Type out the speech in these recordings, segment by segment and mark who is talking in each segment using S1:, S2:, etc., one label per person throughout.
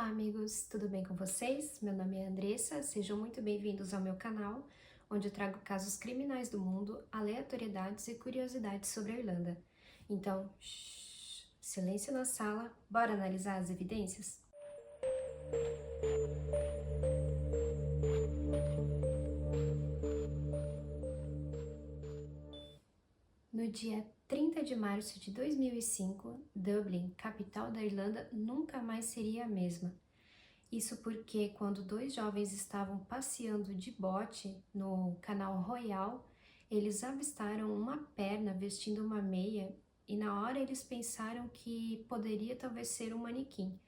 S1: Olá amigos, tudo bem com vocês? Meu nome é Andressa, sejam muito bem-vindos ao meu canal, onde eu trago casos criminais do mundo, aleatoriedades e curiosidades sobre a Irlanda. Então, silêncio na sala, bora analisar as evidências? No dia 30 de março de 2005, Dublin, capital da Irlanda, nunca mais seria a mesma. Isso porque quando dois jovens estavam passeando de bote no Canal Royal, eles avistaram uma perna vestindo uma meia e na hora eles pensaram que poderia talvez ser um manequim.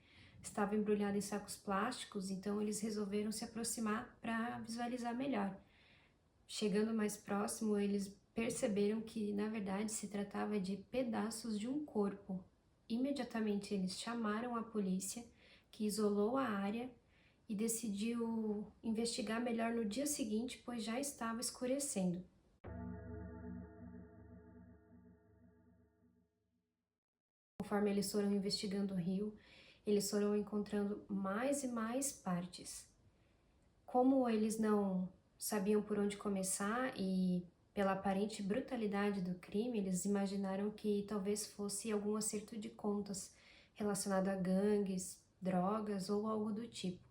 S1: Estava embrulhado em sacos plásticos, então eles resolveram se aproximar para visualizar melhor. Chegando mais próximo, eles perceberam que na verdade se tratava de pedaços de um corpo. Imediatamente eles chamaram a polícia, que isolou a área e decidiu investigar melhor no dia seguinte, pois já estava escurecendo. Conforme eles foram investigando o rio, eles foram encontrando mais e mais partes. Como eles não sabiam por onde começar e pela aparente brutalidade do crime, eles imaginaram que talvez fosse algum acerto de contas relacionado a gangues, drogas ou algo do tipo.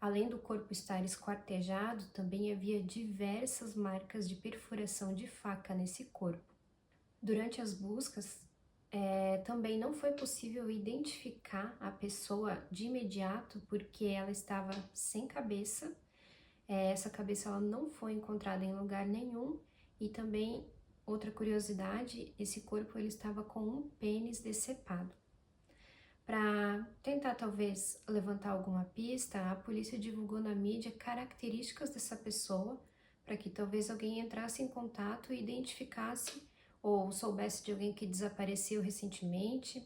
S1: Além do corpo estar esquartejado, também havia diversas marcas de perfuração de faca nesse corpo. Durante as buscas, também não foi possível identificar a pessoa de imediato porque ela estava sem cabeça. Essa cabeça ela não foi encontrada em lugar nenhum e também, outra curiosidade, esse corpo ele estava com um pênis decepado. Para tentar talvez levantar alguma pista, a polícia divulgou na mídia características dessa pessoa para que talvez alguém entrasse em contato e identificasse ou soubesse de alguém que desapareceu recentemente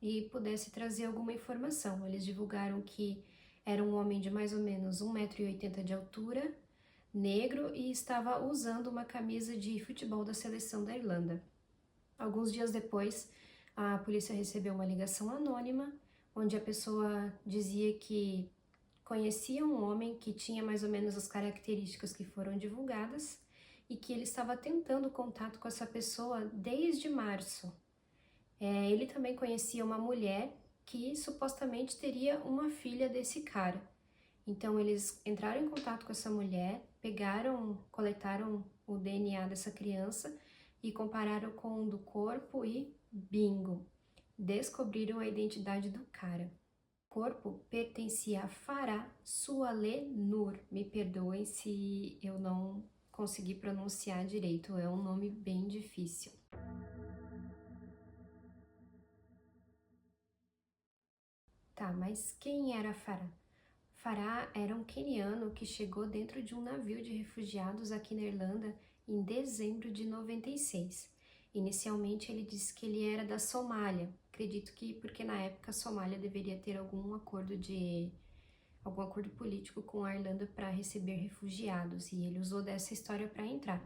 S1: e pudesse trazer alguma informação. Eles divulgaram que era um homem de mais ou menos 1,80 m de altura, negro e estava usando uma camisa de futebol da seleção da Irlanda. Alguns dias depois, a polícia recebeu uma ligação anônima, onde a pessoa dizia que conhecia um homem que tinha mais ou menos as características que foram divulgadas e que ele estava tentando contato com essa pessoa desde março. Ele também conhecia uma mulher que supostamente teria uma filha desse cara. Então eles entraram em contato com essa mulher, coletaram o DNA dessa criança e compararam com o do corpo e bingo, descobriram a identidade do cara. O corpo pertencia a Farah Suale Nur. Me perdoem se eu não consegui pronunciar direito, é um nome bem difícil. Tá, mas quem era Farah? Farah era um queniano que chegou dentro de um navio de refugiados aqui na Irlanda em dezembro de 96. Inicialmente ele disse que ele era da Somália, acredito que porque na época a Somália deveria ter algum acordo político com a Irlanda para receber refugiados, e ele usou dessa história para entrar.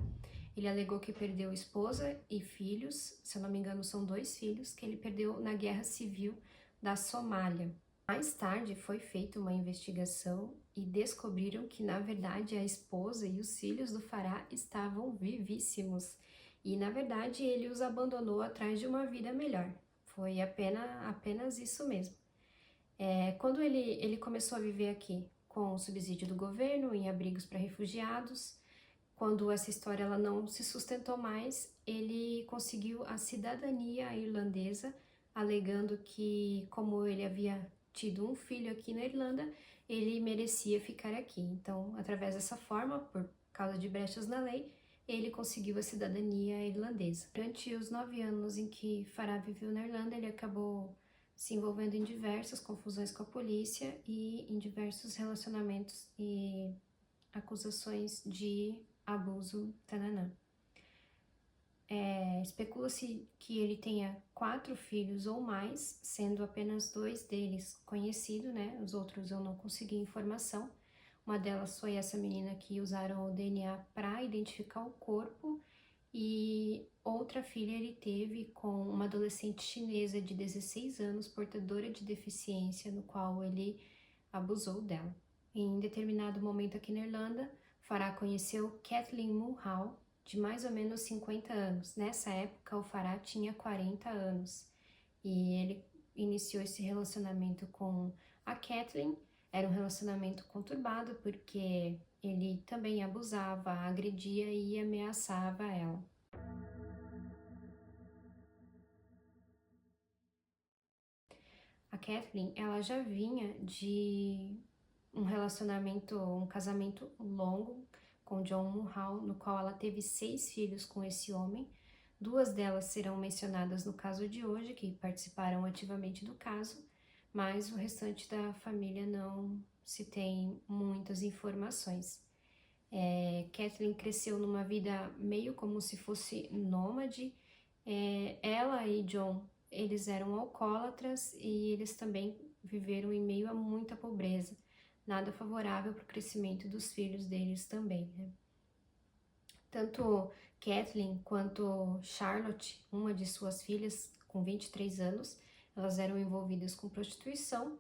S1: Ele alegou que perdeu esposa e filhos, se eu não me engano são 2 filhos, que ele perdeu na guerra civil da Somália. Mais tarde foi feita uma investigação e descobriram que, na verdade, a esposa e os filhos do Farah estavam vivíssimos. E, na verdade, ele os abandonou atrás de uma vida melhor. Foi apenas isso mesmo. Quando ele começou a viver aqui com o subsídio do governo, em abrigos para refugiados, quando essa história ela não se sustentou mais, ele conseguiu a cidadania irlandesa, alegando que, como ele havia tido um filho aqui na Irlanda, ele merecia ficar aqui. Então, através dessa forma, por causa de brechas na lei, ele conseguiu a cidadania irlandesa. Durante os 9 anos em que Farah viveu na Irlanda, ele acabou se envolvendo em diversas confusões com a polícia e em diversos relacionamentos e acusações de abuso, tananã. Especula-se que ele tenha 4 filhos ou mais, sendo apenas 2 deles conhecidos, né? Os outros eu não consegui informação. Uma delas foi essa menina que usaram o DNA para identificar o corpo, e outra filha ele teve com uma adolescente chinesa de 16 anos, portadora de deficiência, no qual ele abusou dela. Em determinado momento aqui na Irlanda, Farah conheceu Kathleen Mulhall, de mais ou menos 50 anos. Nessa época, o Farah tinha 40 anos e ele iniciou esse relacionamento com a Kathleen. Era um relacionamento conturbado porque ele também abusava, agredia e ameaçava ela. A Kathleen, ela já vinha de um relacionamento, um casamento longo com John Mulhall, no qual ela teve 6 filhos com esse homem. 2 delas serão mencionadas no caso de hoje, que participaram ativamente do caso, mas o restante da família não se tem muitas informações. Kathleen cresceu numa vida meio como se fosse nômade. Ela e John, eles eram alcoólatras e eles também viveram em meio a muita pobreza, nada favorável para o crescimento dos filhos deles também, né? Tanto Kathleen quanto Charlotte, uma de suas filhas, com 23 anos, elas eram envolvidas com prostituição,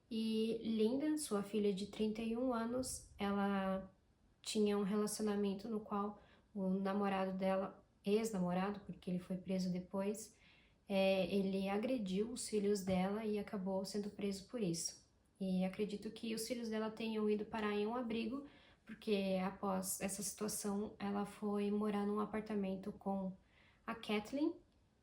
S1: e Linda, sua filha de 31 anos, ela tinha um relacionamento no qual o namorado dela, ex-namorado, porque ele foi preso depois, ele agrediu os filhos dela e acabou sendo preso por isso. E acredito que os filhos dela tenham ido parar em um abrigo, porque após essa situação ela foi morar num apartamento com a Kathleen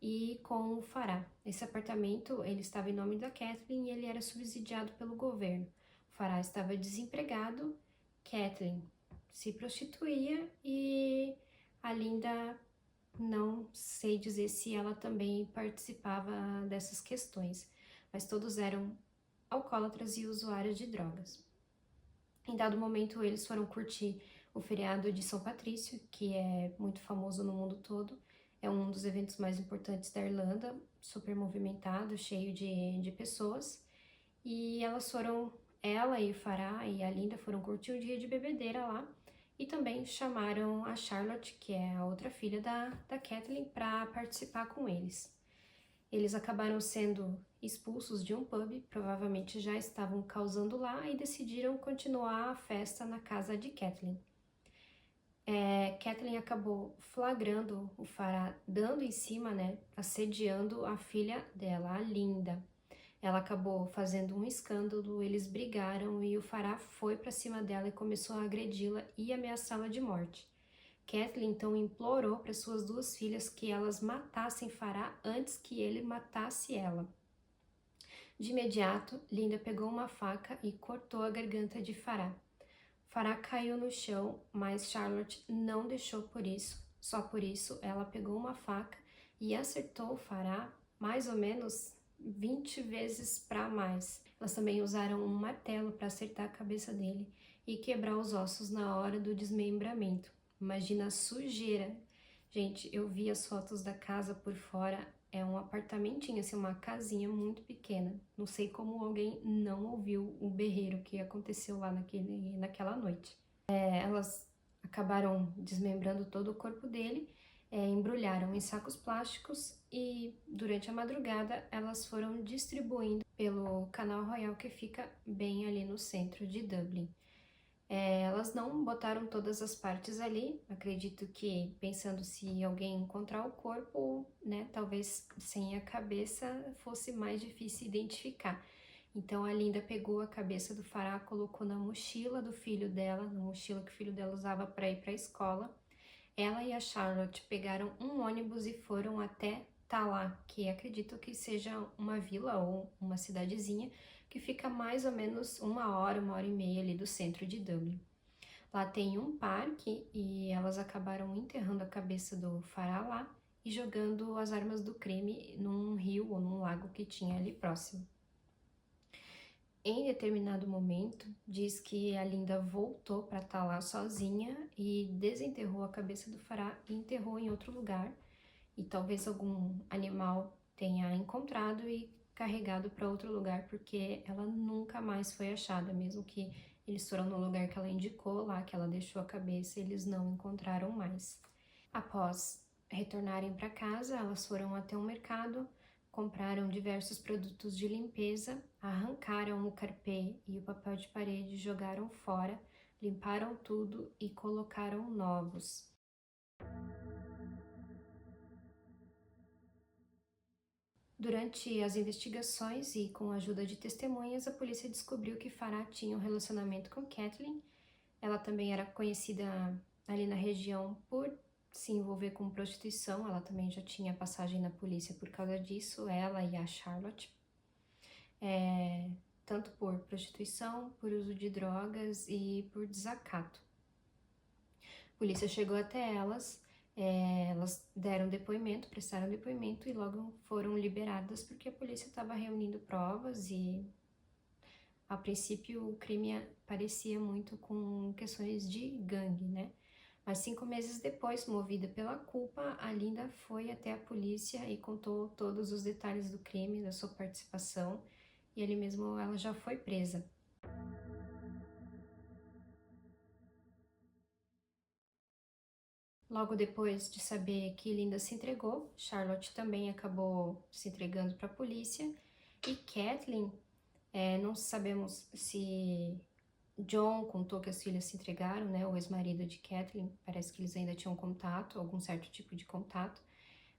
S1: e com o Farah. Esse apartamento ele estava em nome da Kathleen e ele era subsidiado pelo governo. O Farah estava desempregado, Kathleen se prostituía e a Linda não sei dizer se ela também participava dessas questões, mas todos eram alcoólatras e usuários de drogas. Em dado momento, eles foram curtir o feriado de São Patrício, que é muito famoso no mundo todo. É um dos eventos mais importantes da Irlanda, super movimentado, cheio de pessoas. E ela e o Farah e a Linda foram curtir um dia de bebedeira lá. E também chamaram a Charlotte, que é a outra filha da Kathleen, para participar com eles. Eles acabaram sendo expulsos de um pub, provavelmente já estavam causando lá, e decidiram continuar a festa na casa de Kathleen. Kathleen acabou flagrando o Farah dando em cima, né, assediando a filha dela, a Linda. Ela acabou fazendo um escândalo, eles brigaram e o Farah foi para cima dela e começou a agredi-la e ameaçá-la de morte. Kathleen então implorou para suas 2 filhas que elas matassem Farah antes que ele matasse ela. De imediato, Linda pegou uma faca e cortou a garganta de Farah. Farah caiu no chão, mas Charlotte não deixou por isso. Só por isso, ela pegou uma faca e acertou Farah mais ou menos 20 vezes para mais. Elas também usaram um martelo para acertar a cabeça dele e quebrar os ossos na hora do desmembramento. Imagina a sujeira. Gente, eu vi as fotos da casa por fora. É um apartamentinho, assim, uma casinha muito pequena. Não sei como alguém não ouviu o berreiro que aconteceu lá naquela noite. Elas acabaram desmembrando todo o corpo dele, embrulharam em sacos plásticos e durante a madrugada elas foram distribuindo pelo Canal Royal, que fica bem ali no centro de Dublin. Elas não botaram todas as partes ali, acredito que pensando se alguém encontrar o corpo, né, talvez sem a cabeça fosse mais difícil identificar. Então a Linda pegou a cabeça do Farah, colocou na mochila do filho dela, na mochila que o filho dela usava para ir para a escola. Ela e a Charlotte pegaram um ônibus e foram até Tallaght, que acredito que seja uma vila ou uma cidadezinha que fica mais ou menos 1 hora e meia ali do centro de Dublin. Lá tem um parque e elas acabaram enterrando a cabeça do Farah lá e jogando as armas do crime num rio ou num lago que tinha ali próximo. Em determinado momento, diz que a Linda voltou para estar lá sozinha e desenterrou a cabeça do Farah e enterrou em outro lugar. E talvez algum animal tenha encontrado e carregado para outro lugar, porque ela nunca mais foi achada, mesmo que eles foram no lugar que ela indicou, lá que ela deixou a cabeça, eles não encontraram mais. Após retornarem para casa, elas foram até um mercado, compraram diversos produtos de limpeza, arrancaram o carpê e o papel de parede, jogaram fora, limparam tudo e colocaram novos. Durante as investigações e com a ajuda de testemunhas, a polícia descobriu que Farah tinha um relacionamento com Kathleen. Ela também era conhecida ali na região por se envolver com prostituição, ela também já tinha passagem na polícia por causa disso, ela e a Charlotte. Tanto por prostituição, por uso de drogas e por desacato. A polícia chegou até elas, elas deram depoimento, prestaram depoimento e logo foram liberadas porque a polícia estava reunindo provas e, a princípio, o crime parecia muito com questões de gangue, né? Mas 5 meses depois, movida pela culpa, a Linda foi até a polícia e contou todos os detalhes do crime, da sua participação, e ali mesmo ela já foi presa. Logo depois de saber que Linda se entregou, Charlotte também acabou se entregando para a polícia, e Kathleen, não sabemos se John contou que as filhas se entregaram, né, o ex-marido de Kathleen, parece que eles ainda tinham contato, algum certo tipo de contato,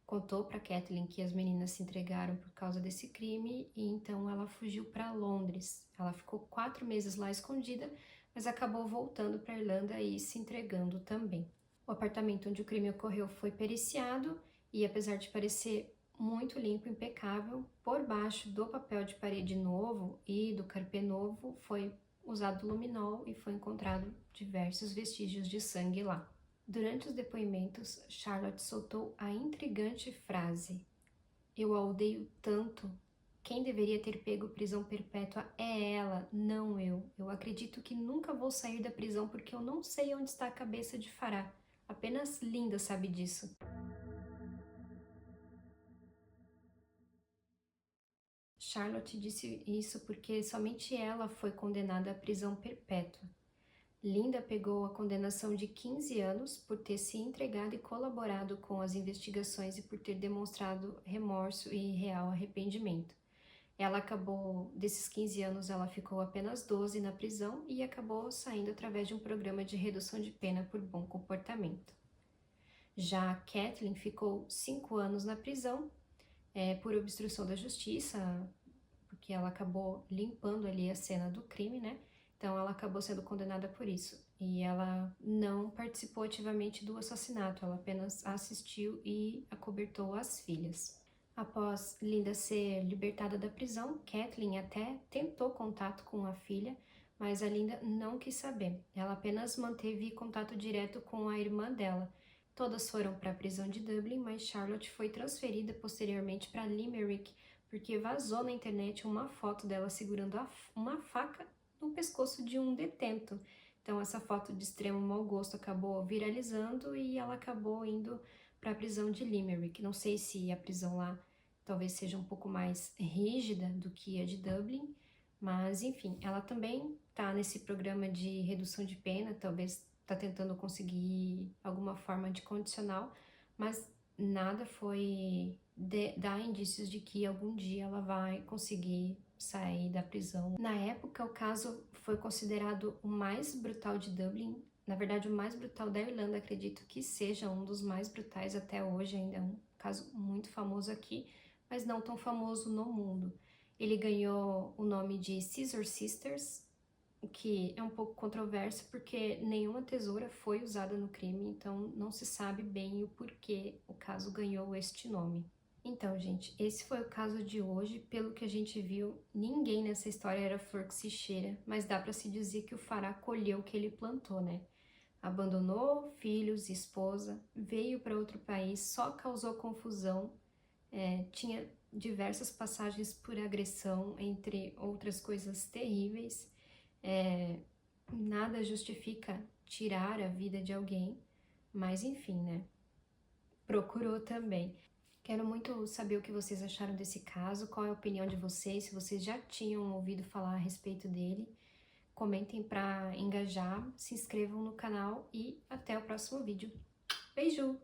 S1: contou para Kathleen que as meninas se entregaram por causa desse crime e então ela fugiu para Londres. Ela ficou 4 meses lá escondida, mas acabou voltando para Irlanda e se entregando também. O apartamento onde o crime ocorreu foi periciado e, apesar de parecer muito limpo, impecável, por baixo do papel de parede novo e do carpê novo foi usado luminol e foi encontrado diversos vestígios de sangue lá. Durante os depoimentos, Charlotte soltou a intrigante frase: "Eu a odeio tanto. Quem deveria ter pego prisão perpétua é ela, não eu. Eu acredito que nunca vou sair da prisão porque eu não sei onde está a cabeça de Farah. Apenas Linda sabe disso." Charlotte disse isso porque somente ela foi condenada à prisão perpétua. Linda pegou a condenação de 15 anos por ter se entregado e colaborado com as investigações e por ter demonstrado remorso e real arrependimento. Ela acabou, desses 15 anos, ela ficou apenas 12 na prisão e acabou saindo através de um programa de redução de pena por bom comportamento. Já Kathleen ficou 5 anos na prisão por obstrução da justiça, porque ela acabou limpando ali a cena do crime, né? Então ela acabou sendo condenada por isso. E ela não participou ativamente do assassinato, ela apenas assistiu e acobertou as filhas. Após Linda ser libertada da prisão, Kathleen até tentou contato com a filha, mas a Linda não quis saber. Ela apenas manteve contato direto com a irmã dela. Todas foram para a prisão de Dublin, mas Charlotte foi transferida posteriormente para Limerick, porque vazou na internet uma foto dela segurando uma faca no pescoço de um detento. Então essa foto de extremo mau gosto acabou viralizando e ela acabou indo para a prisão de Limerick. Não sei se a prisão lá talvez seja um pouco mais rígida do que a de Dublin, mas enfim, ela também está nesse programa de redução de pena, talvez está tentando conseguir alguma forma de condicional, mas nada foi dar indícios de que algum dia ela vai conseguir sair da prisão. Na época, o caso foi considerado o mais brutal de Dublin, na verdade o mais brutal da Irlanda, acredito que seja um dos mais brutais até hoje, ainda é um caso muito famoso aqui, mas não tão famoso no mundo. Ele ganhou o nome de Scissor Sisters, o que é um pouco controverso porque nenhuma tesoura foi usada no crime, então não se sabe bem o porquê o caso ganhou este nome. Então, gente, esse foi o caso de hoje. Pelo que a gente viu, ninguém nessa história era flor que se cheira, mas dá para se dizer que o Farah colheu o que ele plantou, né? Abandonou filhos, esposa, veio para outro país, só causou confusão, tinha diversas passagens por agressão, entre outras coisas terríveis. Nada justifica tirar a vida de alguém, mas enfim, né? Procurou também. Quero muito saber o que vocês acharam desse caso, qual é a opinião de vocês, se vocês já tinham ouvido falar a respeito dele. Comentem para engajar, se inscrevam no canal e até o próximo vídeo. Beijo!